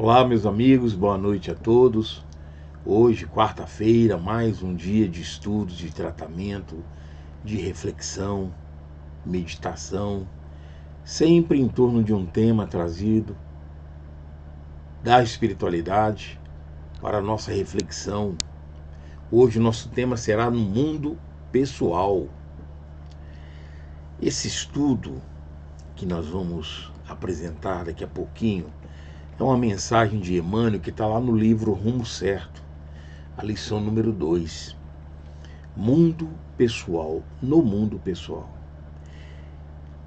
Olá, meus amigos, boa noite a todos. Hoje, quarta-feira, mais um dia de estudos, de tratamento, de reflexão, meditação, sempre em torno de um tema trazido da espiritualidade para a nossa reflexão. Hoje, nosso tema será no mundo pessoal. Esse estudo que nós vamos apresentar daqui a pouquinho é uma mensagem de Emmanuel que está lá no livro Rumo Certo, a lição número 2. Mundo pessoal, no mundo pessoal.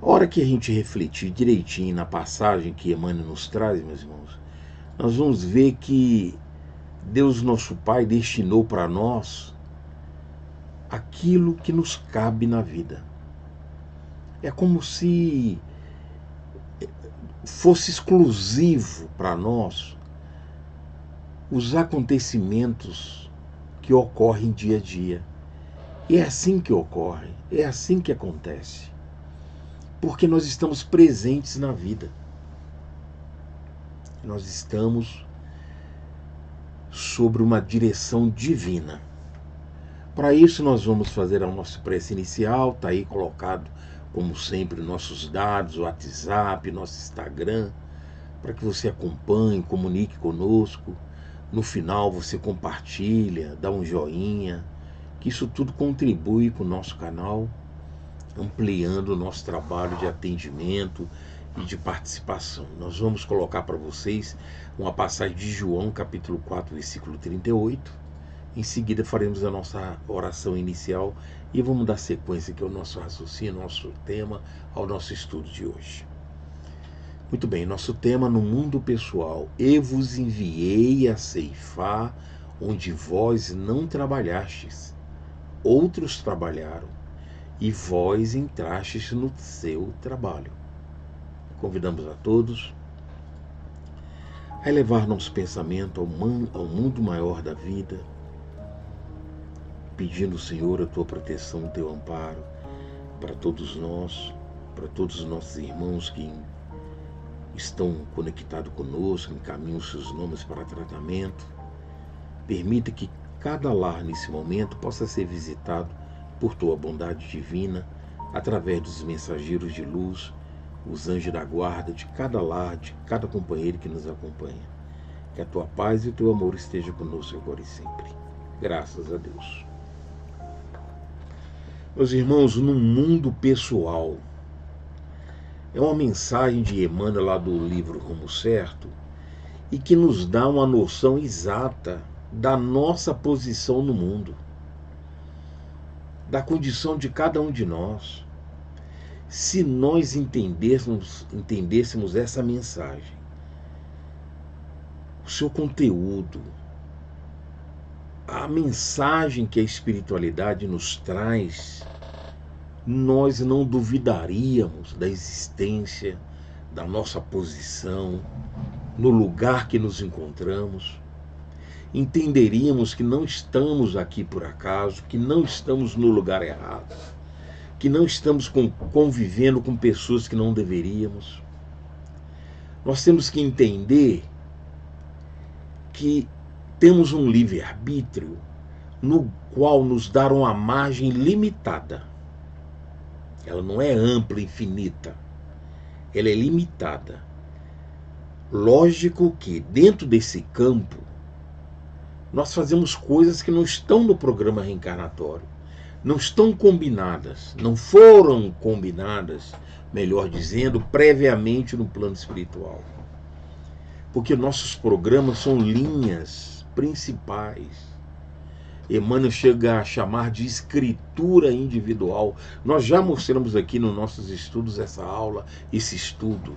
A hora que a gente refletir direitinho na passagem que Emmanuel nos traz, meus irmãos, nós vamos ver que Deus, nosso Pai, destinou para nós aquilo que nos cabe na vida. É como se fosse exclusivo para nós os acontecimentos que ocorrem dia a dia. E é assim que ocorre, é assim que acontece. Porque nós estamos presentes na vida. Nós estamos sobre uma direção divina. Para isso nós vamos fazer a nossa prece inicial, está aí colocado, como sempre, nossos dados, o WhatsApp, nosso Instagram, para que você acompanhe, comunique conosco. No final você compartilha, dá um joinha, que isso tudo contribui com o nosso canal, ampliando o nosso trabalho de atendimento e de participação. Nós vamos colocar para vocês uma passagem de João, capítulo 4, versículo 38. Em seguida faremos a nossa oração inicial e vamos dar sequência aqui ao nosso raciocínio, ao nosso tema, ao nosso estudo de hoje. Muito bem, nosso tema no mundo pessoal. Eu vos enviei a ceifar onde vós não trabalhastes. Outros trabalharam e vós entrastes no seu trabalho. Convidamos a todos a elevar nosso pensamento ao mundo maior da vida, pedindo, Senhor, a tua proteção, o teu amparo para todos nós, para todos os nossos irmãos que estão conectados conosco, encaminham os seus nomes para tratamento. Permita que cada lar nesse momento possa ser visitado por tua bondade divina, através dos mensageiros de luz, os anjos da guarda de cada lar, de cada companheiro que nos acompanha. Que a tua paz e o teu amor estejam conosco agora e sempre. Graças a Deus. Meus irmãos, no mundo pessoal, é uma mensagem de Emmanuel lá do livro Rumo Certo e que nos dá uma noção exata da nossa posição no mundo, da condição de cada um de nós. Se nós entendêssemos essa mensagem, o seu conteúdo, a mensagem que a espiritualidade nos traz, nós não duvidaríamos da existência, da nossa posição, no lugar que nos encontramos. Entenderíamos que não estamos aqui por acaso, que não estamos no lugar errado, que não estamos convivendo com pessoas que não deveríamos. Nós temos que entender que temos um livre-arbítrio no qual nos dá uma margem limitada. Ela não é ampla, infinita. Ela é limitada. Lógico que dentro desse campo nós fazemos coisas que não estão no programa reencarnatório. Não estão combinadas, não foram combinadas, melhor dizendo, previamente no plano espiritual. Porque nossos programas são linhas principais. Emmanuel chega a chamar de escritura individual. Nós já mostramos aqui nos nossos estudos essa aula, esse estudo.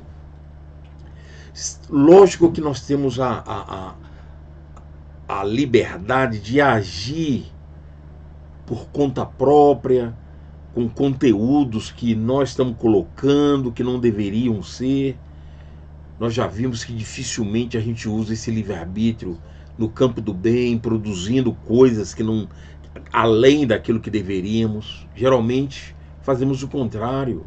Lógico que nós temos a liberdade de agir por conta própria, com conteúdos que nós estamos colocando, que não deveriam ser. Nós já vimos que dificilmente a gente usa esse livre-arbítrio no campo do bem, produzindo coisas que não, além daquilo que deveríamos. Geralmente fazemos o contrário.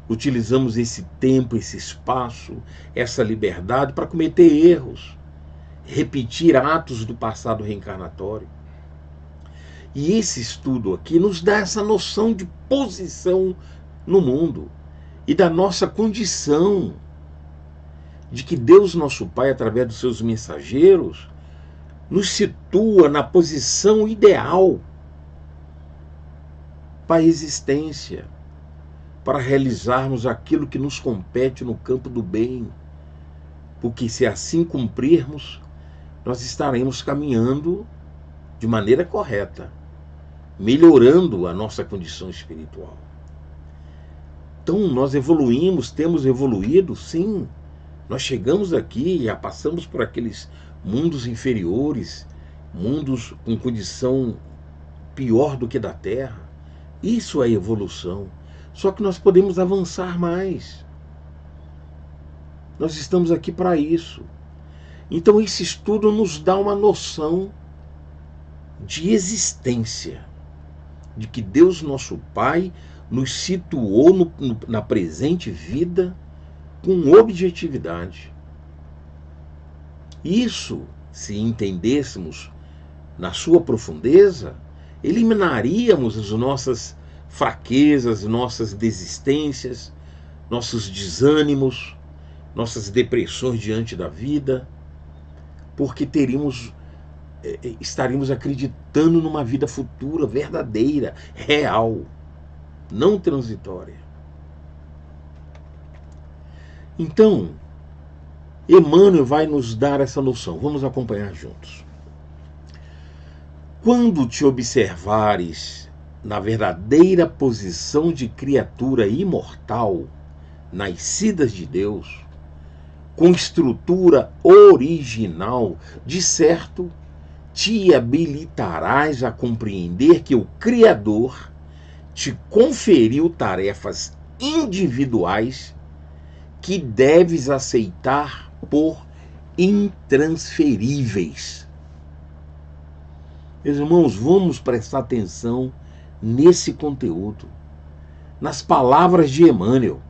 Utilizamos esse tempo, esse espaço, essa liberdade para cometer erros, repetir atos do passado reencarnatório. E esse estudo aqui nos dá essa noção de posição no mundo e da nossa condição, de que Deus, nosso Pai, através dos seus mensageiros, nos situa na posição ideal para a existência, para realizarmos aquilo que nos compete no campo do bem. Porque se assim cumprirmos, nós estaremos caminhando de maneira correta, melhorando a nossa condição espiritual. Então nós evoluímos, temos evoluído, sim. Nós chegamos aqui e já passamos por aqueles mundos inferiores, mundos com condição pior do que da Terra. Isso é evolução. Só que nós podemos avançar mais. Nós estamos aqui para isso. Então esse estudo nos dá uma noção de existência, de que Deus nosso Pai nos situou na presente vida com objetividade. Isso, se entendêssemos na sua profundeza, eliminaríamos as nossas fraquezas, nossas desistências, nossos desânimos, nossas depressões diante da vida, porque estaríamos acreditando numa vida futura, verdadeira, real, não transitória. Então, Emmanuel vai nos dar essa noção. Vamos acompanhar juntos. Quando te observares na verdadeira posição de criatura imortal, nascidas de Deus, com estrutura original, de certo, te habilitarás a compreender que o Criador te conferiu tarefas individuais que deves aceitar por intransferíveis. Meus irmãos, vamos prestar atenção nesse conteúdo, nas palavras de Emmanuel,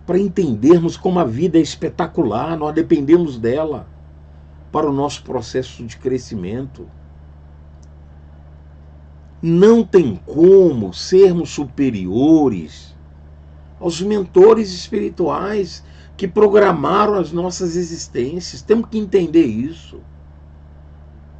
para entendermos como a vida é espetacular, nós dependemos dela para o nosso processo de crescimento. Não tem como sermos superiores aos mentores espirituais que programaram as nossas existências. Temos que entender isso.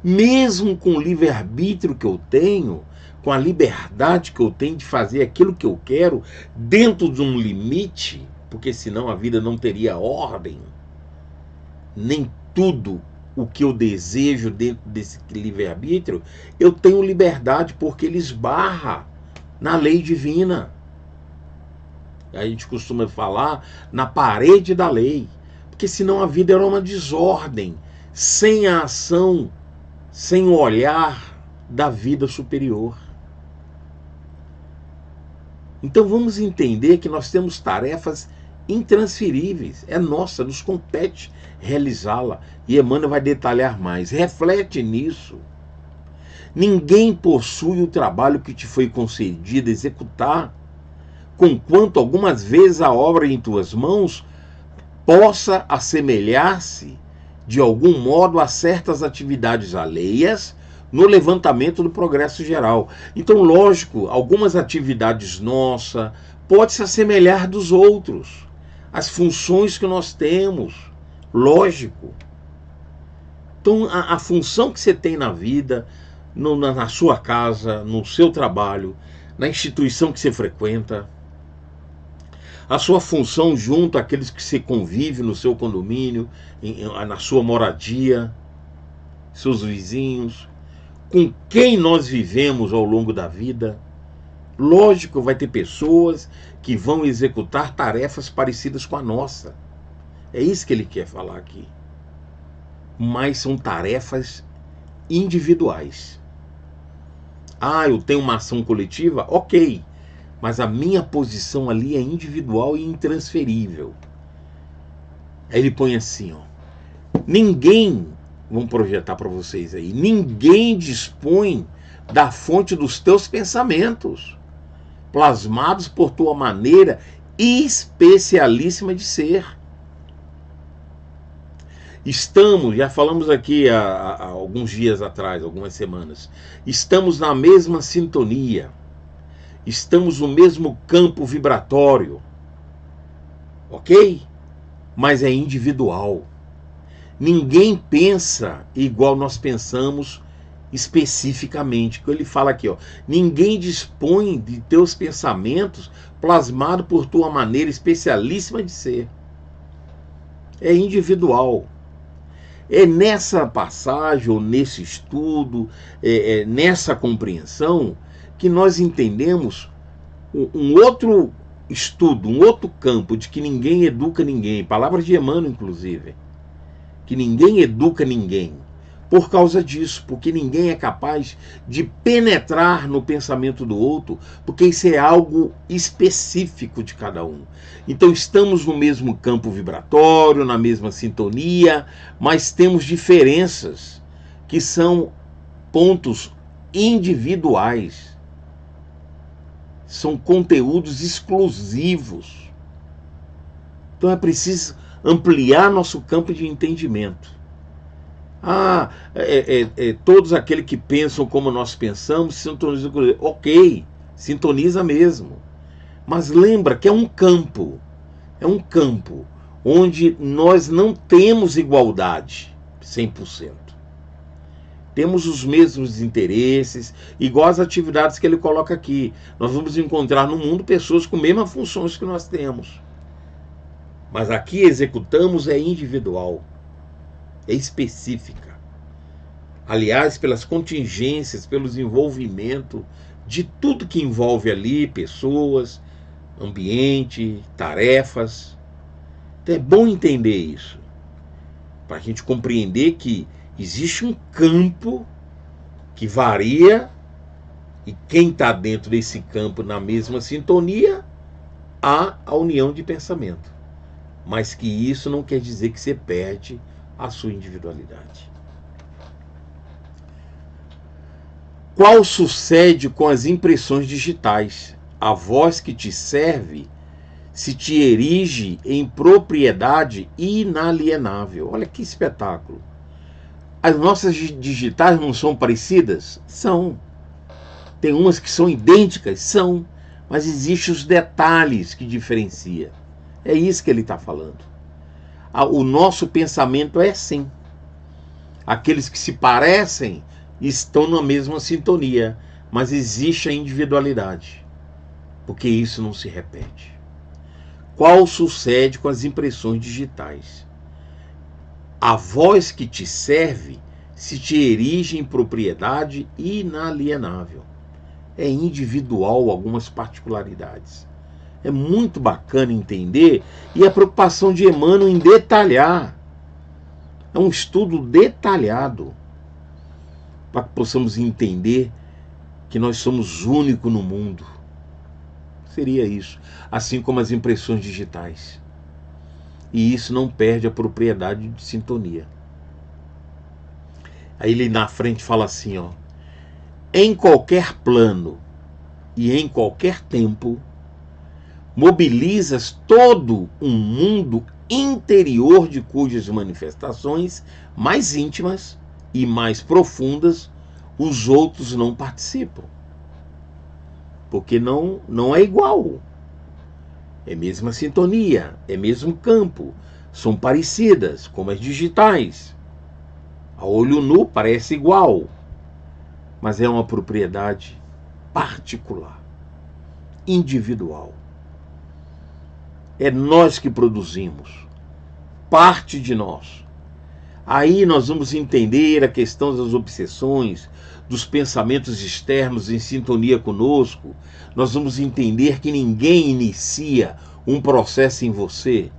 Mesmo com o livre-arbítrio que eu tenho, com a liberdade que eu tenho de fazer aquilo que eu quero, dentro de um limite, porque senão a vida não teria ordem, nem tudo o que eu desejo dentro desse livre-arbítrio, eu tenho liberdade porque ele esbarra na lei divina. A gente costuma falar na parede da lei, porque senão a vida era uma desordem, sem a ação, sem o olhar da vida superior. Então vamos entender que nós temos tarefas intransferíveis, é nossa, nos compete realizá-la. E Emmanuel vai detalhar mais. Reflete nisso. Ninguém possui o trabalho que te foi concedido executar, conquanto algumas vezes a obra em tuas mãos possa assemelhar-se de algum modo a certas atividades alheias no levantamento do progresso geral. Então, lógico, algumas atividades nossas podem se assemelhar dos outros, as funções que nós temos, lógico. Então, a função que você tem na vida, na sua casa, no seu trabalho, na instituição que você frequenta, a sua função junto àqueles que você convive no seu condomínio, na sua moradia, seus vizinhos, com quem nós vivemos ao longo da vida. Lógico, vai ter pessoas que vão executar tarefas parecidas com a nossa. É isso que ele quer falar aqui. Mas são tarefas individuais. Ah, eu tenho uma ação coletiva? Ok. Mas a minha posição ali é individual e intransferível. Aí ele põe assim, ó. Ninguém, vamos projetar para vocês aí, ninguém dispõe da fonte dos teus pensamentos, plasmados por tua maneira especialíssima de ser. Estamos, já falamos aqui há alguns dias atrás, algumas semanas, estamos na mesma sintonia. Estamos no mesmo campo vibratório, ok? Mas é individual. Ninguém pensa igual nós pensamos especificamente. Ele fala aqui, ó, ninguém dispõe de teus pensamentos plasmados por tua maneira especialíssima de ser. É individual. É nessa passagem, ou nesse estudo, nessa compreensão, que nós entendemos um outro estudo, um outro campo de que ninguém educa ninguém. Palavras de Emmanuel, inclusive. Que ninguém educa ninguém. por causa disso, porque ninguém é capaz de penetrar no pensamento do outro, porque isso é algo específico de cada um. Então estamos no mesmo campo vibratório, na mesma sintonia, mas temos diferenças que são pontos individuais. São conteúdos exclusivos. Então é preciso ampliar nosso campo de entendimento. Todos aqueles que pensam como nós pensamos sintonizam com ele. Ok, sintoniza mesmo. Mas lembra que é um campo onde nós não temos igualdade 100%. Temos os mesmos interesses, igual as atividades que ele coloca aqui. Nós vamos encontrar no mundo pessoas com as mesmas funções que nós temos. Mas aqui executamos é individual, é específica. Aliás, pelas contingências, pelo desenvolvimento de tudo que envolve ali, pessoas, ambiente, tarefas. Então é bom entender isso, para a gente compreender que existe um campo que varia e quem está dentro desse campo na mesma sintonia, há a união de pensamento. Mas que isso não quer dizer que você perde a sua individualidade. Qual sucede com as impressões digitais? A voz que te serve se te erige em propriedade inalienável. Olha que espetáculo. As nossas digitais não são parecidas? São. Tem umas que são idênticas? São. Mas existem os detalhes que diferenciam. É isso que ele está falando. O nosso pensamento é assim. Aqueles que se parecem estão na mesma sintonia, mas existe a individualidade, porque isso não se repete. Qual sucede com as impressões digitais? A voz que te serve se te erige em propriedade inalienável. É individual algumas particularidades. É muito bacana entender, e a preocupação de Emmanuel em detalhar. É um estudo detalhado, para que possamos entender que nós somos únicos no mundo. Seria isso. Assim como as impressões digitais. E isso não perde a propriedade de sintonia. Aí ele na frente fala assim, ó: em qualquer plano e em qualquer tempo, mobilizas todo um mundo interior de cujas manifestações mais íntimas e mais profundas os outros não participam. Porque não é igual. É mesma sintonia, é mesmo campo, são parecidas, como as digitais. A olho nu parece igual, mas é uma propriedade particular, individual. É nós que produzimos, parte de nós. Aí nós vamos entender a questão das obsessões, dos pensamentos externos em sintonia conosco. Nós vamos entender que ninguém inicia um processo em você.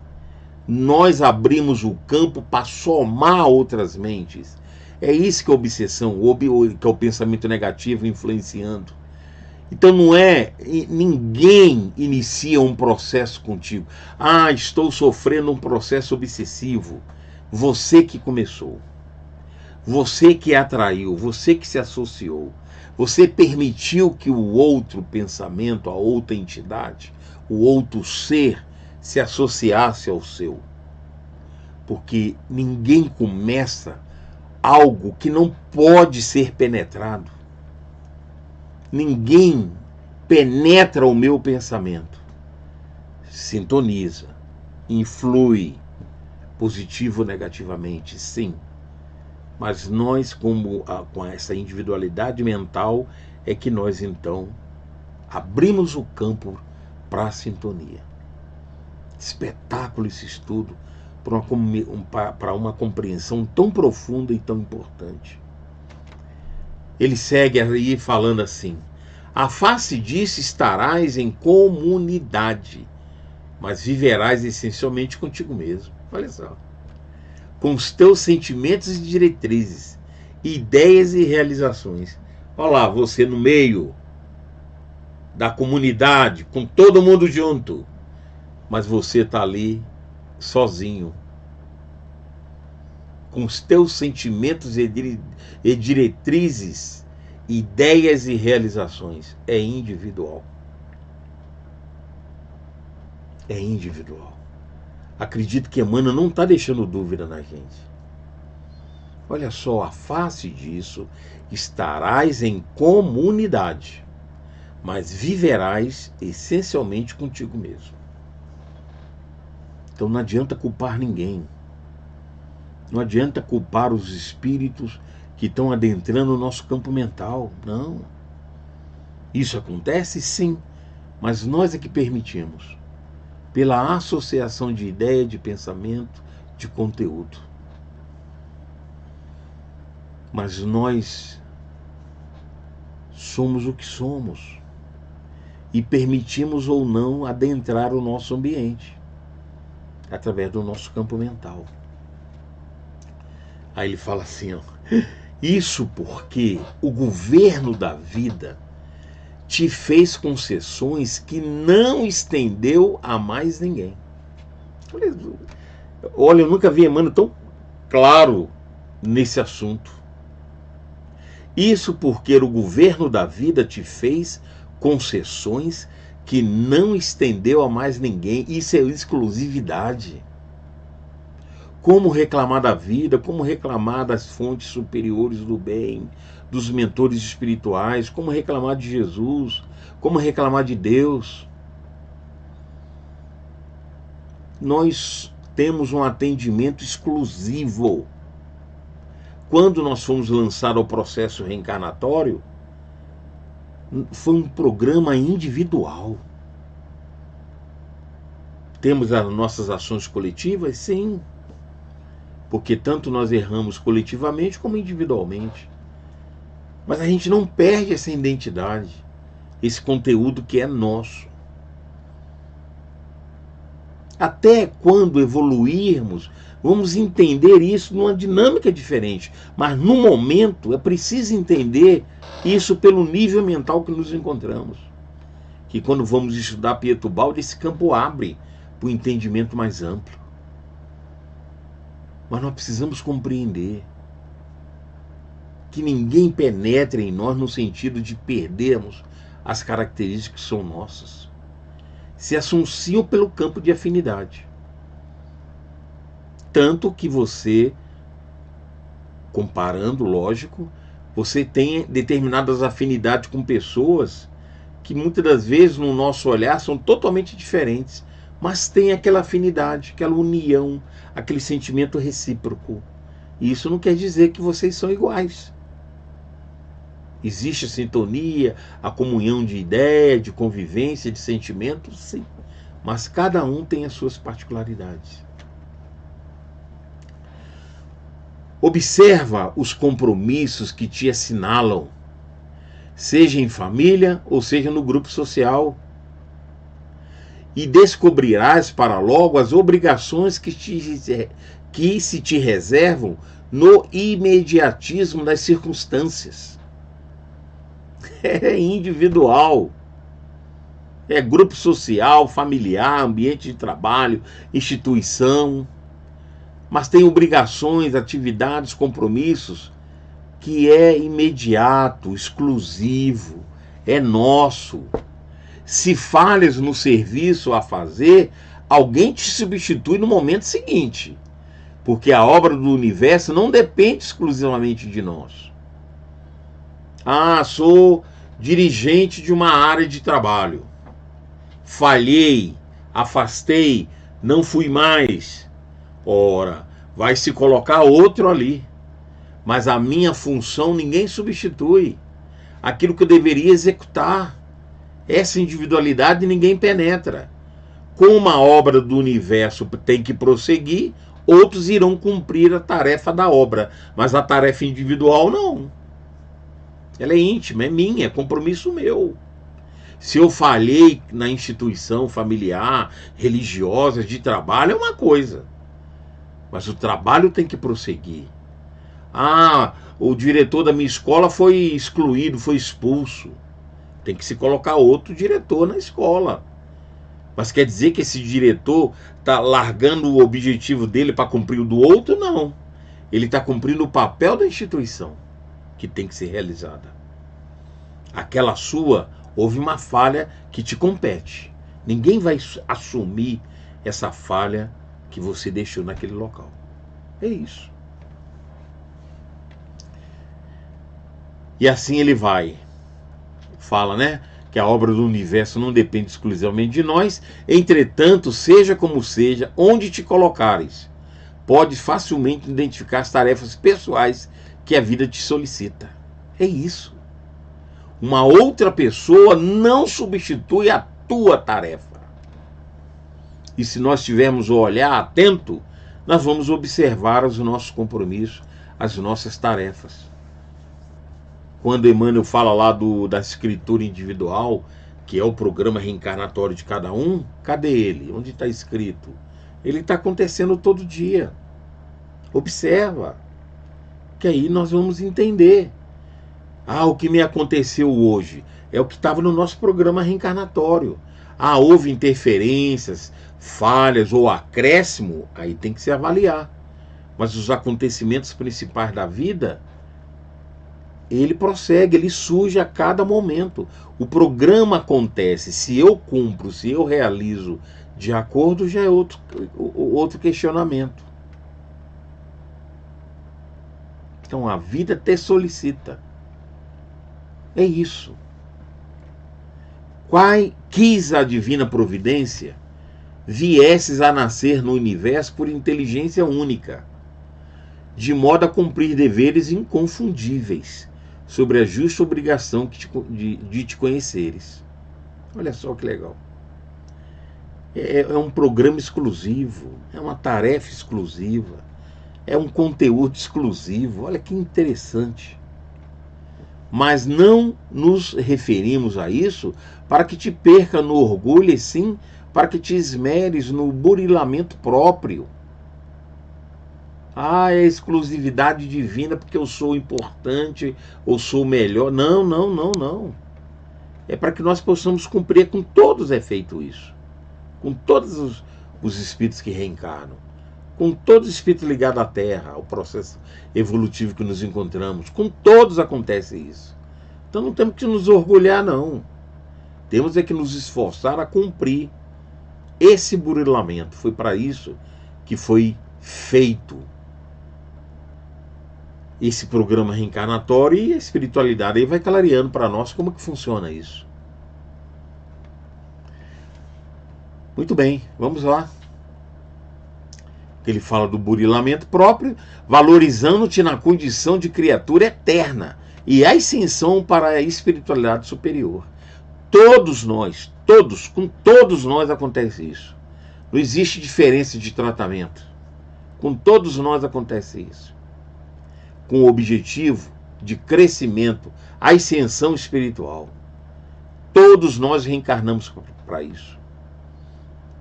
Nós abrimos o campo para somar outras mentes. É isso que é a obsessão, que é o pensamento negativo influenciando. Então não é, ninguém inicia um processo contigo. Estou sofrendo um processo obsessivo. Você que começou. Você que atraiu, você que se associou. Você permitiu que o outro pensamento, a outra entidade, o outro ser se associasse ao seu. Porque ninguém começa algo que não pode ser penetrado. Ninguém penetra o meu pensamento. Sintoniza, influi, positivo ou negativamente, sim. Mas nós, com essa individualidade mental, é que nós então abrimos o campo para a sintonia. Espetáculo esse estudo para uma compreensão tão profunda e tão importante. Ele segue aí falando assim: a face disso estarás em comunidade, mas viverás essencialmente contigo mesmo. Olha só. Com os teus sentimentos e diretrizes, ideias e realizações. Olha lá, você no meio da comunidade, com todo mundo junto, mas você está ali sozinho, com os teus sentimentos e diretrizes, ideias e realizações. É individual. É individual. Acredito que Emmanuel não está deixando dúvida na gente. Olha só, a face disso: estarás em comunidade, mas viverás essencialmente contigo mesmo. Então não adianta culpar ninguém. Não adianta culpar os espíritos que estão adentrando o nosso campo mental. Não. Isso acontece sim, mas nós é que permitimos. Pela associação de ideia, de pensamento, de conteúdo. Mas nós somos o que somos. E permitimos ou não adentrar o nosso ambiente. Através do nosso campo mental. Aí ele fala assim, ó, isso porque o governo da vida te fez concessões que não estendeu a mais ninguém. Olha, eu nunca vi Emmanuel tão claro nesse assunto. Isso porque o governo da vida te fez concessões que não estendeu a mais ninguém. Isso é exclusividade. Como reclamar da vida, como reclamar das fontes superiores do bem, dos mentores espirituais, como reclamar de Jesus, como reclamar de Deus. Nós temos um atendimento exclusivo. Quando nós fomos lançados ao processo reencarnatório, foi um programa individual. Temos as nossas ações coletivas? Sim. Porque tanto nós erramos coletivamente como individualmente. Mas a gente não perde essa identidade, esse conteúdo que é nosso. Até quando evoluirmos, vamos entender isso numa dinâmica diferente. Mas no momento é preciso entender isso pelo nível mental que nos encontramos. Que quando vamos estudar Pietro Baldi, esse campo abre para o entendimento mais amplo. Mas nós precisamos compreender que ninguém penetre em nós no sentido de perdermos as características que são nossas. Se assunciam pelo campo de afinidade. Tanto que você, comparando, lógico, você tem determinadas afinidades com pessoas que muitas das vezes no nosso olhar são totalmente diferentes, mas tem aquela afinidade, aquela união, aquele sentimento recíproco. E isso não quer dizer que vocês são iguais. Existe a sintonia, a comunhão de ideia, de convivência, de sentimentos, sim. Mas cada um tem as suas particularidades. Observa os compromissos que te assinalam, seja em família ou seja no grupo social. E descobrirás para logo as obrigações que se te reservam no imediatismo das circunstâncias. É individual. É grupo social, familiar, ambiente de trabalho, instituição. Mas tem obrigações, atividades, compromissos que é imediato, exclusivo, é nosso. Se falhas no serviço a fazer, alguém te substitui no momento seguinte. Porque a obra do universo não depende exclusivamente de nós. Ah, sou dirigente de uma área de trabalho. Falhei, afastei, não fui mais. Ora, vai se colocar outro ali. Mas a minha função ninguém substitui. Aquilo que eu deveria executar. Essa individualidade ninguém penetra. Como a obra do universo tem que prosseguir, outros irão cumprir a tarefa da obra. Mas a tarefa individual não. Ela é íntima, é minha, é compromisso meu. Se eu falhei na instituição familiar, religiosa, de trabalho, é uma coisa. Mas o trabalho tem que prosseguir. Ah, o diretor da minha escola foi excluído, foi expulso. Tem que se colocar outro diretor na escola. Mas quer dizer que esse diretor está largando o objetivo dele para cumprir o do outro? Não. Ele está cumprindo o papel da instituição que tem que ser realizada. Aquela sua, houve uma falha que te compete. Ninguém vai assumir essa falha que você deixou naquele local. É isso. E assim ele vai. Fala, né? Que a obra do universo não depende exclusivamente de nós. Entretanto, seja como seja, onde te colocares, pode facilmente identificar as tarefas pessoais que a vida te solicita. É isso. Uma outra pessoa não substitui a tua tarefa. E se nós tivermos o olhar atento, nós vamos observar os nossos compromissos, as nossas tarefas. Quando Emmanuel fala lá da escritura individual, que é o programa reencarnatório de cada um, cadê ele? Onde está escrito? Ele está acontecendo todo dia. Observa. Que aí nós vamos entender. Ah, o que me aconteceu hoje é o que estava no nosso programa reencarnatório. Ah, houve interferências, falhas ou acréscimo, aí tem que se avaliar. Mas os acontecimentos principais da vida, ele prossegue, ele surge a cada momento. O programa acontece, se eu cumpro, se eu realizo de acordo, já é outro questionamento. Então a vida te solicita. É isso. Quis a divina providência viesses a nascer no universo por inteligência única, de modo a cumprir deveres inconfundíveis, sobre a justa obrigação de te conheceres. Olha só que legal. É um programa exclusivo, é uma tarefa exclusiva, é um conteúdo exclusivo. Olha que interessante. Mas não nos referimos a isso para que te perca no orgulho, e sim para que te esmeres no burilamento próprio. Ah, é exclusividade divina porque eu sou importante ou sou melhor. Não, não, não, não. É para que nós possamos cumprir. Com todos é feito isso. Com todos os espíritos que reencarnam. Com todos os espíritos ligados à Terra, ao processo evolutivo que nos encontramos. Com todos acontece isso. Então não temos que nos orgulhar, não. Temos é que nos esforçar a cumprir esse burilamento. Foi para isso que foi feito esse programa reencarnatório, e a espiritualidade aí vai clareando para nós como que funciona isso. Muito bem, vamos lá. Ele fala do burilamento próprio, valorizando-te na condição de criatura eterna e a ascensão para a espiritualidade superior. Todos nós, com todos nós acontece isso. Não existe diferença de tratamento. Com todos nós acontece isso. Com o objetivo de crescimento, ascensão espiritual. Todos nós reencarnamos para isso.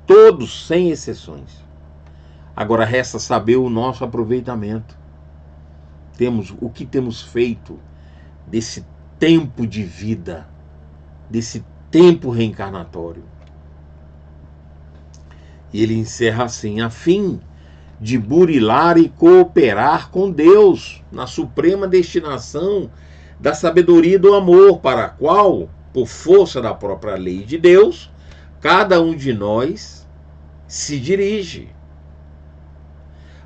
Todos, sem exceções. Agora resta saber o nosso aproveitamento. O que temos feito desse tempo de vida, desse tempo reencarnatório. E ele encerra assim: a fim de burilar e cooperar com Deus na suprema destinação da sabedoria e do amor, para a qual, por força da própria lei de Deus, cada um de nós se dirige.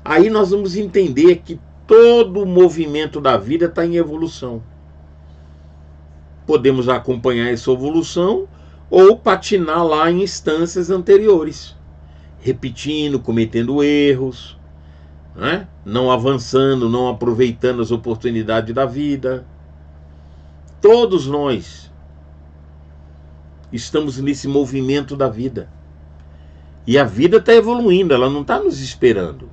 Aí nós vamos entender que todo o movimento da vida está em evolução. Podemos acompanhar essa evolução ou patinar lá em instâncias anteriores, repetindo, cometendo erros, né? Não avançando, não aproveitando as oportunidades da vida. Todos nós estamos nesse movimento da vida. E a vida está evoluindo, ela não está nos esperando.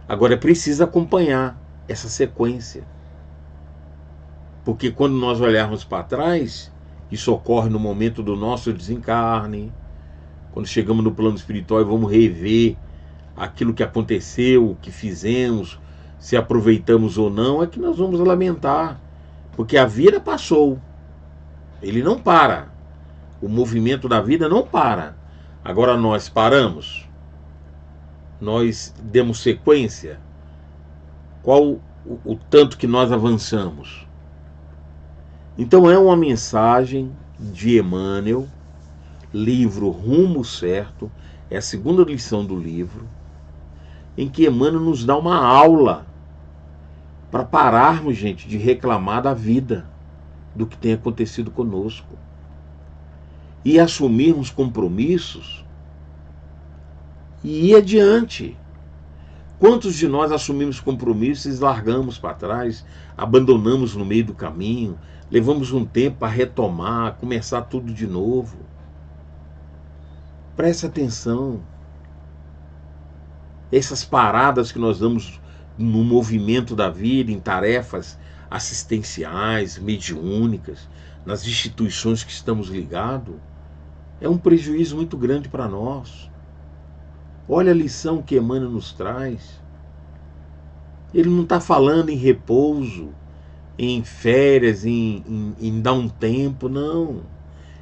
Agora é preciso acompanhar essa sequência. Porque quando nós olharmos para trás, isso ocorre no momento do nosso desencarne, quando chegamos no plano espiritual e vamos rever aquilo que aconteceu, o que fizemos, se aproveitamos ou não, é que nós vamos lamentar. Porque a vida passou. Ele não para. O movimento da vida não para. Agora nós paramos. Nós demos sequência. Qual o tanto que nós avançamos? Então é uma mensagem de Emmanuel, livro Rumo Certo, é a segunda lição do livro, em que Emmanuel nos dá uma aula para pararmos, gente, de reclamar da vida, do que tem acontecido conosco, e assumirmos compromissos e ir adiante. Quantos de nós assumimos compromissos e largamos para trás, abandonamos no meio do caminho, levamos um tempo para retomar, começar tudo de novo? Preste atenção. Essas paradas que nós damos no movimento da vida, em tarefas assistenciais, mediúnicas, nas instituições que estamos ligados, é um prejuízo muito grande para nós. Olha a lição que Emmanuel nos traz. Ele não está falando em repouso, em férias, em dar um tempo, não.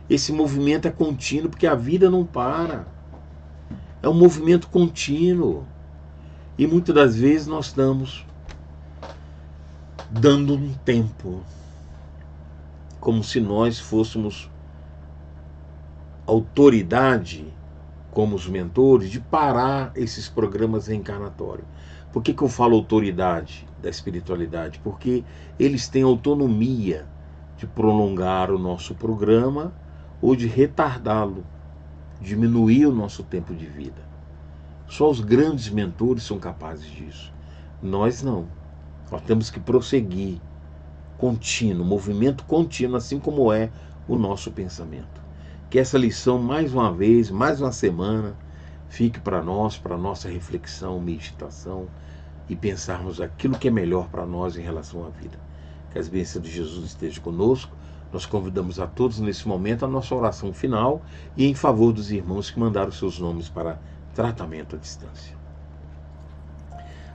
Esse movimento é contínuo, porque a vida não para. É um movimento contínuo. E muitas das vezes nós estamos dando um tempo, como se nós fôssemos autoridade, como os mentores, de parar esses programas reencarnatórios. Por que eu falo autoridade da espiritualidade? Porque eles têm autonomia de prolongar o nosso programa ou de retardá-lo, diminuir o nosso tempo de vida. Só os grandes mentores são capazes disso. Nós não. Nós temos que prosseguir, contínuo, movimento contínuo, assim como é o nosso pensamento. Que essa lição, mais uma vez, mais uma semana, fique para nós, para nossa reflexão, meditação, e pensarmos aquilo que é melhor para nós em relação à vida. Que as bênçãos de Jesus estejam conosco. Nós convidamos a todos nesse momento a nossa oração final e em favor dos irmãos que mandaram seus nomes para tratamento à distância.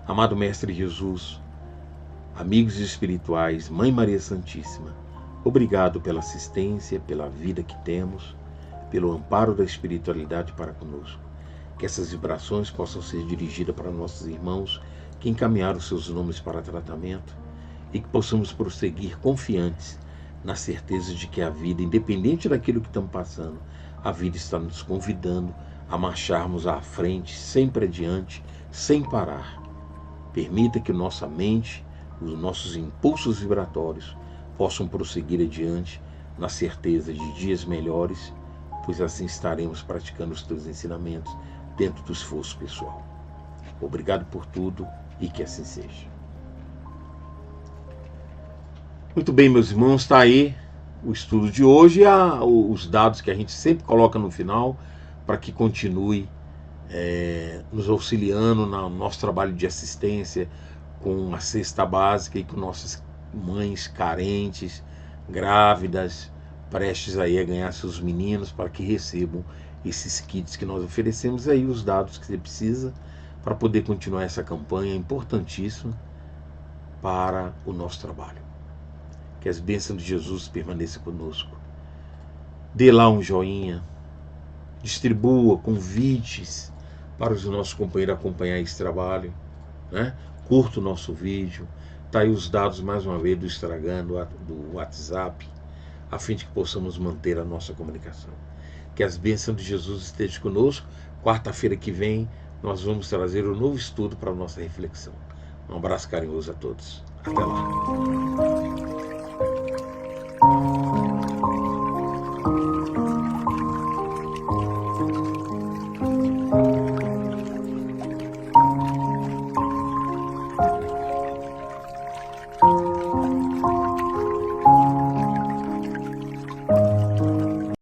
Amado Mestre Jesus, amigos espirituais, Mãe Maria Santíssima, obrigado pela assistência, pela vida que temos, pelo amparo da espiritualidade para conosco. Que essas vibrações possam ser dirigidas para nossos irmãos que encaminharam seus nomes para tratamento e que possamos prosseguir confiantes na certeza de que a vida, independente daquilo que estamos passando, a vida está nos convidando a marcharmos à frente, sempre adiante, sem parar. Permita que nossa mente, os nossos impulsos vibratórios possam prosseguir adiante na certeza de dias melhores, pois assim estaremos praticando os teus ensinamentos dentro do esforço pessoal. Obrigado por tudo e que assim seja. Muito bem, meus irmãos, está aí o estudo de hoje e os dados que a gente sempre coloca no final para que continue nos auxiliando no nosso trabalho de assistência com a cesta básica e com nossas mães carentes, grávidas, prestes aí a ganhar seus meninos, para que recebam esses kits que nós oferecemos aí, os dados que você precisa para poder continuar essa campanha importantíssima para o nosso trabalho. Que as bênçãos de Jesus permaneçam conosco. Dê lá um joinha, distribua convites para os nossos companheiros acompanhar esse trabalho, né? Curta o nosso vídeo, está aí os dados mais uma vez do Instagram, do WhatsApp, a fim de que possamos manter a nossa comunicação. Que as bênçãos de Jesus estejam conosco. Quarta-feira que vem nós vamos trazer um novo estudo para a nossa reflexão. Um abraço carinhoso a todos. Até lá.